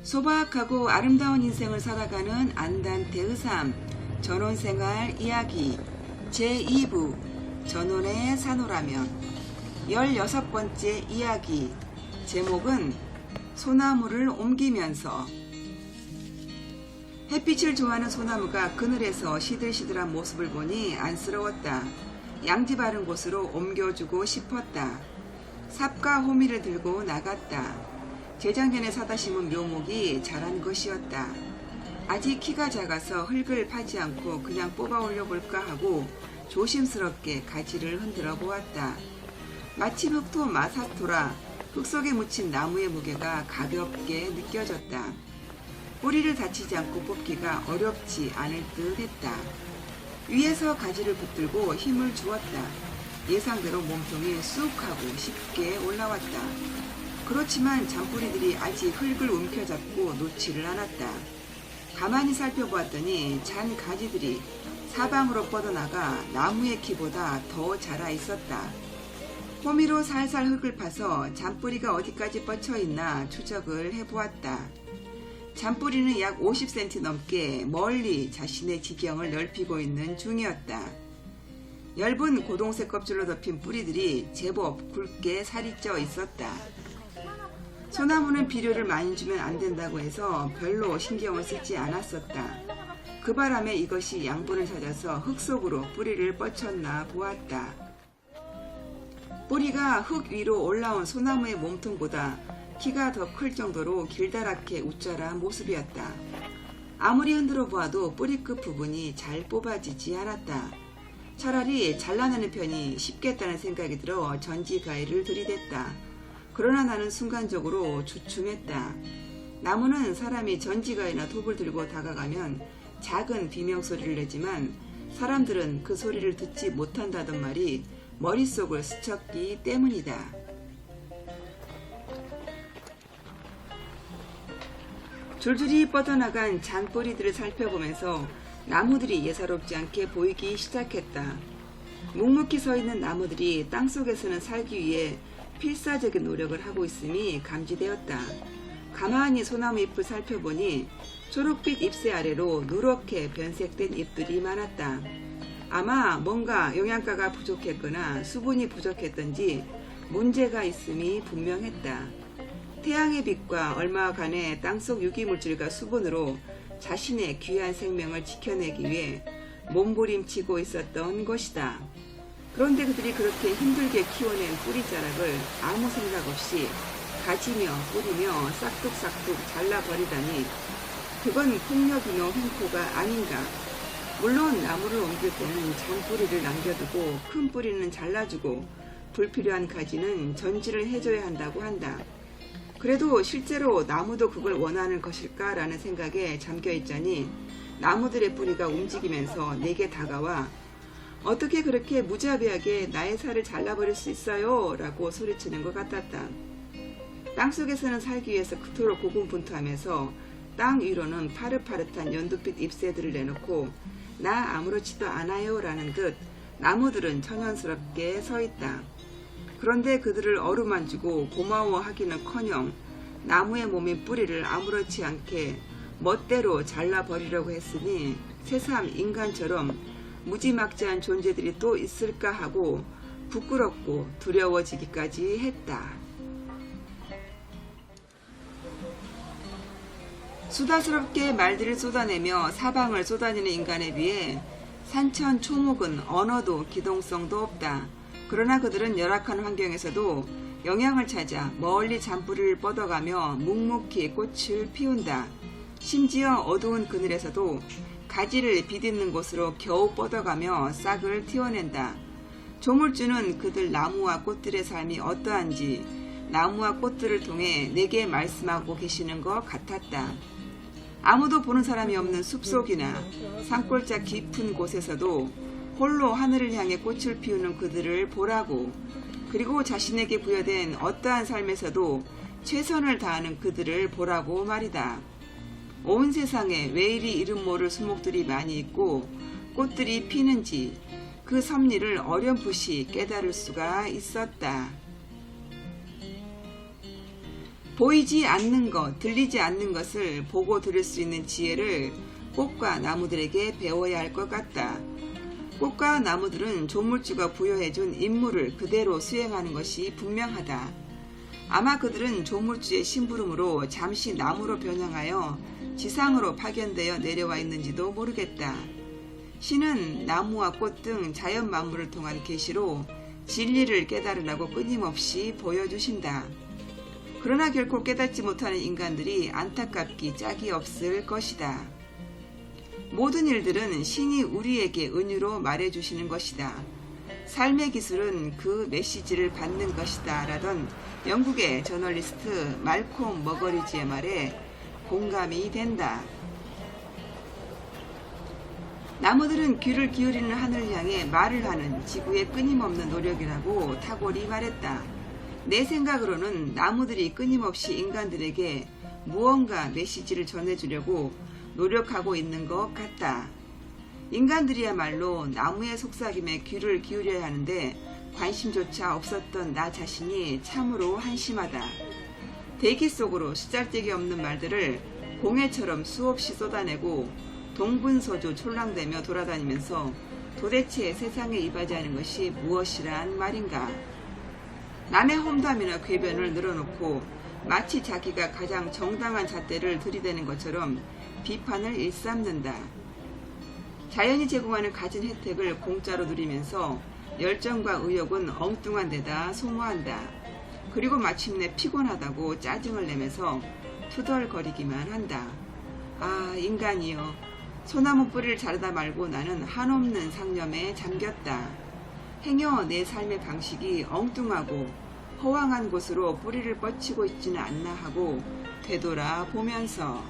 소박하고 아름다운 인생을 살아가는 안단테의 삶, 전원생활 이야기 제2부 전원의 산호라면 16번째 이야기. 제목은 소나무를 옮기면서. 햇빛을 좋아하는 소나무가 그늘에서 시들시들한 모습을 보니 안쓰러웠다. 양지 바른 곳으로 옮겨주고 싶었다. 삽과 호미를 들고 나갔다. 재작년에 사다 심은 묘목이 자란 것이었다. 아직 키가 작아서 흙을 파지 않고 그냥 뽑아 올려볼까 하고 조심스럽게 가지를 흔들어 보았다. 마침 흙토 마사토라 흙 속에 묻힌 나무의 무게가 가볍게 느껴졌다. 뿌리를 다치지 않고 뽑기가 어렵지 않을 듯 했다. 위에서 가지를 붙들고 힘을 주었다. 예상대로 몸통이 쑥 하고 쉽게 올라왔다. 그렇지만 잔뿌리들이 아직 흙을 움켜잡고 놓지를 않았다. 가만히 살펴보았더니 잔 가지들이 사방으로 뻗어나가 나무의 키보다 더 자라 있었다. 호미로 살살 흙을 파서 잔뿌리가 어디까지 뻗쳐 있나 추적을 해보았다. 잔뿌리는 약 50cm 넘게 멀리 자신의 지경을 넓히고 있는 중이었다. 엷은 고동색 껍질로 덮인 뿌리들이 제법 굵게 살이 쪄 있었다. 소나무는 비료를 많이 주면 안 된다고 해서 별로 신경을 쓰지 않았었다. 그 바람에 이것이 양분을 찾아서 흙 속으로 뿌리를 뻗쳤나 보았다. 뿌리가 흙 위로 올라온 소나무의 몸통보다 키가 더 클 정도로 길다랗게 웃자란 모습이었다. 아무리 흔들어 보아도 뿌리 끝 부분이 잘 뽑아지지 않았다. 차라리 잘라내는 편이 쉽겠다는 생각이 들어 전지가위를 들이댔다. 그러나 나는 순간적으로 주춤했다. 나무는 사람이 전지가위나 톱을 들고 다가가면 작은 비명소리를 내지만 사람들은 그 소리를 듣지 못한다던 말이 머릿속을 스쳤기 때문이다. 줄줄이 뻗어나간 잔뿌리들을 살펴보면서 나무들이 예사롭지 않게 보이기 시작했다. 묵묵히 서 있는 나무들이 땅속에서는 살기 위해 필사적인 노력을 하고 있음이 감지되었다. 가만히 소나무 잎을 살펴보니 초록빛 잎새 아래로 누렇게 변색된 잎들이 많았다. 아마 뭔가 영양가가 부족했거나 수분이 부족했던지 문제가 있음이 분명했다. 태양의 빛과 얼마간의 땅속 유기물질과 수분으로 자신의 귀한 생명을 지켜내기 위해 몸부림치고 있었던 것이다. 그런데 그들이 그렇게 힘들게 키워낸 뿌리자락을 아무 생각 없이 가지며 뿌리며 싹둑싹둑 잘라버리다니 그건 폭력이며 횡포가 아닌가. 물론 나무를 옮길 때는 잔뿌리를 남겨두고 큰 뿌리는 잘라주고 불필요한 가지는 전지를 해줘야 한다고 한다. 그래도 실제로 나무도 그걸 원하는 것일까라는 생각에 잠겨있자니 나무들의 뿌리가 움직이면서 내게 다가와 어떻게 그렇게 무자비하게 나의 살을 잘라버릴 수 있어요? 라고 소리치는 것 같았다. 땅속에서는 살기 위해서 그토록 고군분투하면서 땅 위로는 파릇파릇한 연두빛 잎새들을 내놓고 나 아무렇지도 않아요 라는 듯 나무들은 천연스럽게 서 있다. 그런데 그들을 어루만지고 고마워하기는커녕 나무의 몸인 뿌리를 아무렇지 않게 멋대로 잘라버리려고 했으니 새삼 인간처럼 무지막지한 존재들이 또 있을까 하고 부끄럽고 두려워지기까지 했다. 수다스럽게 말들을 쏟아내며 사방을 쏟아내는 인간에 비해 산천 초목은 언어도 기동성도 없다. 그러나 그들은 열악한 환경에서도 영양을 찾아 멀리 잔뿌리를 뻗어가며 묵묵히 꽃을 피운다. 심지어 어두운 그늘에서도 가지를 비딛는 곳으로 겨우 뻗어가며 싹을 틔워낸다. 조물주는 그들 나무와 꽃들의 삶이 어떠한지 나무와 꽃들을 통해 내게 말씀하고 계시는 것 같았다. 아무도 보는 사람이 없는 숲속이나 산골짜 깊은 곳에서도 홀로 하늘을 향해 꽃을 피우는 그들을 보라고, 그리고 자신에게 부여된 어떠한 삶에서도 최선을 다하는 그들을 보라고 말이다. 온 세상에 왜 이리 이름 모를 수목들이 많이 있고 꽃들이 피는지, 그 섭리를 어렴풋이 깨달을 수가 있었다. 보이지 않는 것, 들리지 않는 것을 보고 들을 수 있는 지혜를 꽃과 나무들에게 배워야 할 것 같다. 꽃과 나무들은 조물주가 부여해준 임무를 그대로 수행하는 것이 분명하다. 아마 그들은 조물주의 심부름으로 잠시 나무로 변형하여 지상으로 파견되어 내려와 있는지도 모르겠다. 신은 나무와 꽃 등 자연 만물을 통한 계시로 진리를 깨달으라고 끊임없이 보여주신다. 그러나 결코 깨닫지 못하는 인간들이 안타깝기 짝이 없을 것이다. 모든 일들은 신이 우리에게 은유로 말해주시는 것이다. 삶의 기술은 그 메시지를 받는 것이다 라던 영국의 저널리스트 말콤 머거리지의 말에 공감이 된다. 나무들은 귀를 기울이는 하늘을 향해 말을 하는 지구의 끊임없는 노력이라고 타골이 말했다. 내 생각으로는 나무들이 끊임없이 인간들에게 무언가 메시지를 전해주려고 노력하고 있는 것 같다. 인간들이야말로 나무의 속삭임에 귀를 기울여야 하는데 관심조차 없었던 나 자신이 참으로 한심하다. 대기 속으로 쓰잘데기 없는 말들을 공해처럼 수없이 쏟아내고 동분서주 촐랑대며 돌아다니면서 도대체 세상에 이바지하는 것이 무엇이란 말인가. 남의 험담이나 궤변을 늘어놓고 마치 자기가 가장 정당한 잣대를 들이대는 것처럼 비판을 일삼는다. 자연이 제공하는 가진 혜택을 공짜로 누리면서 열정과 의욕은 엉뚱한 데다 소모한다. 그리고 마침내 피곤하다고 짜증을 내면서 투덜거리기만 한다. 아, 인간이여. 소나무 뿌리를 자르다 말고 나는 한없는 상념에 잠겼다. 행여 내 삶의 방식이 엉뚱하고 허황한 곳으로 뿌리를 뻗치고 있지는 않나 하고 되돌아보면서